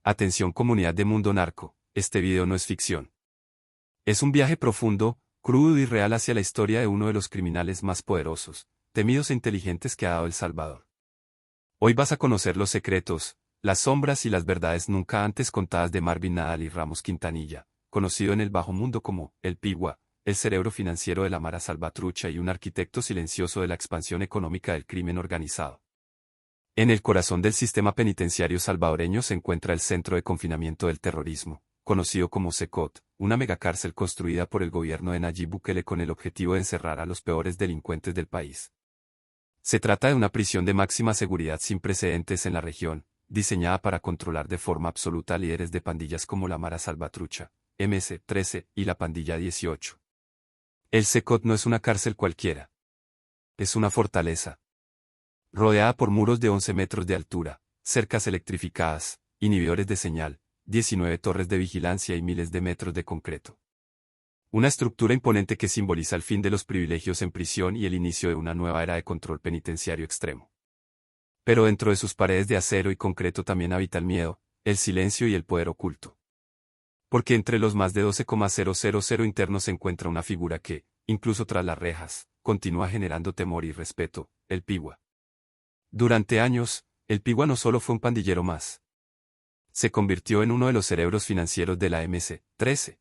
Atención comunidad de Mundo Narco, este video no es ficción. Es un viaje profundo, crudo y real hacia la historia de uno de los criminales más poderosos, temidos e inteligentes que ha dado El Salvador. Hoy vas a conocer los secretos, las sombras y las verdades nunca antes contadas de Marvin Nadal y Ramos Quintanilla, conocido en el bajo mundo como El Pigua, el cerebro financiero de la Mara Salvatrucha y un arquitecto silencioso de la expansión económica del crimen organizado. En el corazón del sistema penitenciario salvadoreño se encuentra el Centro de Confinamiento del Terrorismo, conocido como CECOT, una megacárcel construida por el gobierno de Nayib Bukele con el objetivo de encerrar a los peores delincuentes del país. Se trata de una prisión de máxima seguridad sin precedentes en la región, diseñada para controlar de forma absoluta a líderes de pandillas como la Mara Salvatrucha, MS-13 y la Pandilla 18. El CECOT no es una cárcel cualquiera. Es una fortaleza. Rodeada por muros de 11 metros de altura, cercas electrificadas, inhibidores de señal, 19 torres de vigilancia y miles de metros de concreto. Una estructura imponente que simboliza el fin de los privilegios en prisión y el inicio de una nueva era de control penitenciario extremo. Pero dentro de sus paredes de acero y concreto también habita el miedo, el silencio y el poder oculto. Porque entre los más de 12,000 internos se encuentra una figura que, incluso tras las rejas, continúa generando temor y respeto, el Pigua. Durante años, el Pigua no solo fue un pandillero más. Se convirtió en uno de los cerebros financieros de la MS-13.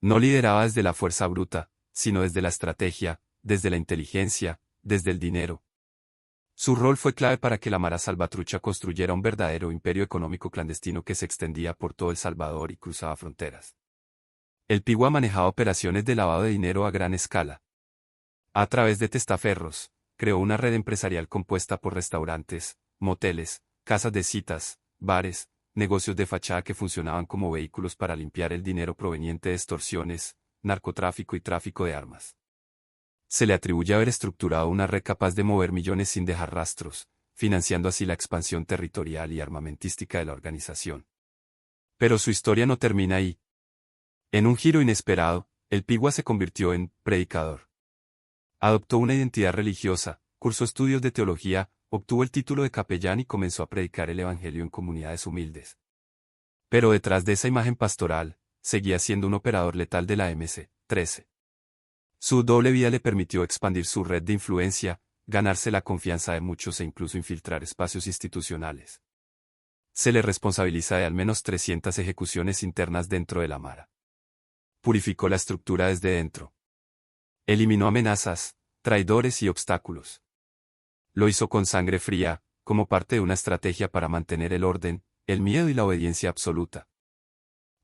No lideraba desde la fuerza bruta, sino desde la estrategia, desde la inteligencia, desde el dinero. Su rol fue clave para que la Mara Salvatrucha construyera un verdadero imperio económico clandestino que se extendía por todo El Salvador y cruzaba fronteras. El Pigua manejaba operaciones de lavado de dinero a gran escala. A través de testaferros, creó una red empresarial compuesta por restaurantes, moteles, casas de citas, bares, negocios de fachada que funcionaban como vehículos para limpiar el dinero proveniente de extorsiones, narcotráfico y tráfico de armas. Se le atribuye haber estructurado una red capaz de mover millones sin dejar rastros, financiando así la expansión territorial y armamentística de la organización. Pero su historia no termina ahí. En un giro inesperado, el Pigua se convirtió en predicador. Adoptó una identidad religiosa, cursó estudios de teología, obtuvo el título de capellán y comenzó a predicar el evangelio en comunidades humildes. Pero detrás de esa imagen pastoral, seguía siendo un operador letal de la MS-13. Su doble vida le permitió expandir su red de influencia, ganarse la confianza de muchos e incluso infiltrar espacios institucionales. Se le responsabiliza de al menos 300 ejecuciones internas dentro de la Mara. Purificó la estructura desde dentro. Eliminó amenazas, traidores y obstáculos. Lo hizo con sangre fría, como parte de una estrategia para mantener el orden, el miedo y la obediencia absoluta.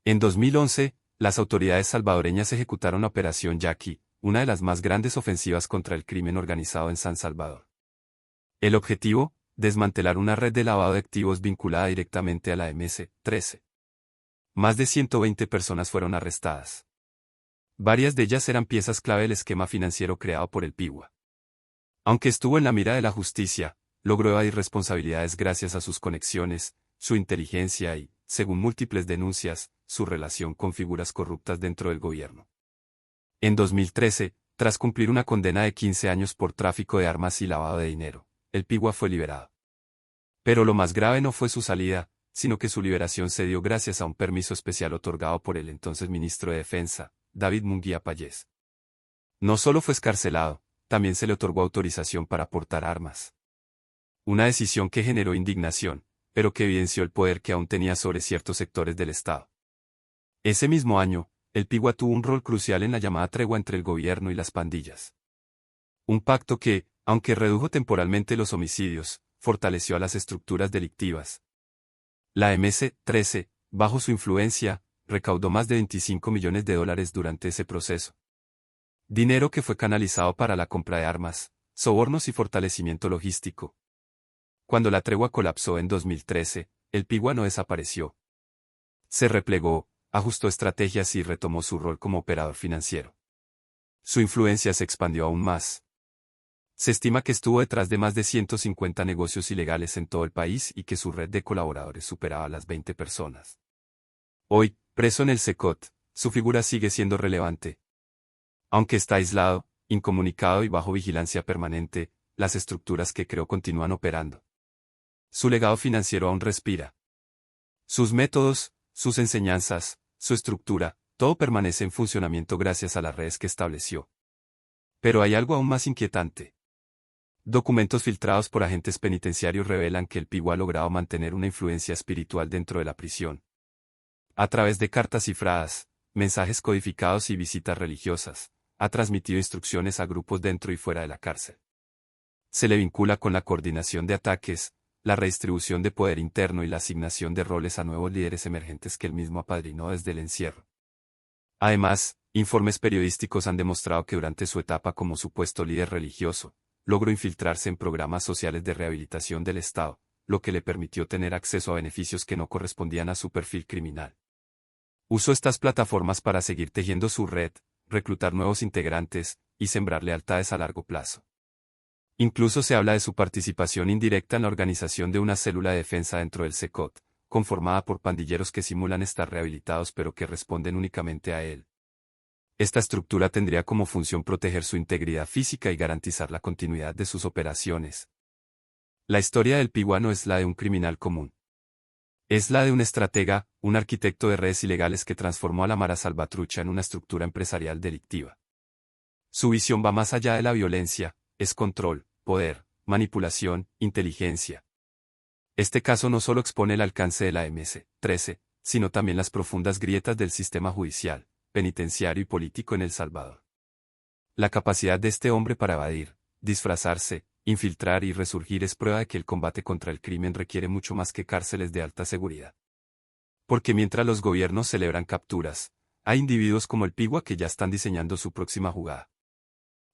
En 2011, las autoridades salvadoreñas ejecutaron la Operación Yaqui, una de las más grandes ofensivas contra el crimen organizado en San Salvador. El objetivo, desmantelar una red de lavado de activos vinculada directamente a la MS-13. Más de 120 personas fueron arrestadas. Varias de ellas eran piezas clave del esquema financiero creado por el Pigua. Aunque estuvo en la mira de la justicia, logró evadir responsabilidades gracias a sus conexiones, su inteligencia y, según múltiples denuncias, su relación con figuras corruptas dentro del gobierno. En 2013, tras cumplir una condena de 15 años por tráfico de armas y lavado de dinero, el Pigua fue liberado. Pero lo más grave no fue su salida, sino que su liberación se dio gracias a un permiso especial otorgado por el entonces ministro de Defensa, David Munguía Payés. No solo fue excarcelado, también se le otorgó autorización para portar armas. Una decisión que generó indignación, pero que evidenció el poder que aún tenía sobre ciertos sectores del Estado. Ese mismo año, el Pigua tuvo un rol crucial en la llamada tregua entre el gobierno y las pandillas. Un pacto que, aunque redujo temporalmente los homicidios, fortaleció a las estructuras delictivas. La MS-13, bajo su influencia, recaudó más de $25 millones durante ese proceso. Dinero que fue canalizado para la compra de armas, sobornos y fortalecimiento logístico. Cuando la tregua colapsó en 2013, el Pigua no desapareció. Se replegó, ajustó estrategias y retomó su rol como operador financiero. Su influencia se expandió aún más. Se estima que estuvo detrás de más de 150 negocios ilegales en todo el país y que su red de colaboradores superaba las 20 personas. Hoy, preso en el CECOT, su figura sigue siendo relevante. Aunque está aislado, incomunicado y bajo vigilancia permanente, las estructuras que creó continúan operando. Su legado financiero aún respira. Sus métodos, sus enseñanzas, su estructura, todo permanece en funcionamiento gracias a las redes que estableció. Pero hay algo aún más inquietante. Documentos filtrados por agentes penitenciarios revelan que el Pigu ha logrado mantener una influencia espiritual dentro de la prisión. A través de cartas cifradas, mensajes codificados y visitas religiosas, ha transmitido instrucciones a grupos dentro y fuera de la cárcel. Se le vincula con la coordinación de ataques, la redistribución de poder interno y la asignación de roles a nuevos líderes emergentes que él mismo apadrinó desde el encierro. Además, informes periodísticos han demostrado que durante su etapa como supuesto líder religioso, logró infiltrarse en programas sociales de rehabilitación del Estado, lo que le permitió tener acceso a beneficios que no correspondían a su perfil criminal. Usó estas plataformas para seguir tejiendo su red, reclutar nuevos integrantes, y sembrar lealtades a largo plazo. Incluso se habla de su participación indirecta en la organización de una célula de defensa dentro del SECOT, conformada por pandilleros que simulan estar rehabilitados pero que responden únicamente a él. Esta estructura tendría como función proteger su integridad física y garantizar la continuidad de sus operaciones. La historia del Pigu no es la de un criminal común. Es la de un estratega, un arquitecto de redes ilegales que transformó a la Mara Salvatrucha en una estructura empresarial delictiva. Su visión va más allá de la violencia, es control, poder, manipulación, inteligencia. Este caso no solo expone el alcance de la MS-13, sino también las profundas grietas del sistema judicial, penitenciario y político en El Salvador. La capacidad de este hombre para evadir, disfrazarse, infiltrar y resurgir es prueba de que el combate contra el crimen requiere mucho más que cárceles de alta seguridad. Porque mientras los gobiernos celebran capturas, hay individuos como el Pigu que ya están diseñando su próxima jugada.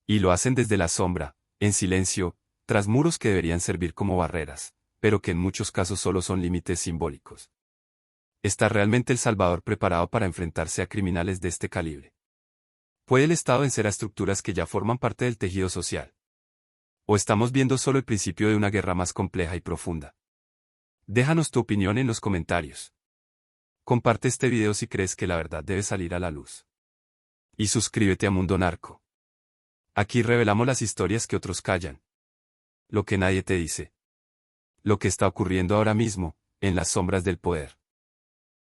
Y lo hacen desde la sombra, en silencio, tras muros que deberían servir como barreras, pero que en muchos casos solo son límites simbólicos. ¿Está realmente El Salvador preparado para enfrentarse a criminales de este calibre? ¿Puede el Estado vencer a estructuras que ya forman parte del tejido social? ¿O estamos viendo solo el principio de una guerra más compleja y profunda? Déjanos tu opinión en los comentarios. Comparte este video si crees que la verdad debe salir a la luz. Y suscríbete a Mundo Narco. Aquí revelamos las historias que otros callan. Lo que nadie te dice. Lo que está ocurriendo ahora mismo, en las sombras del poder.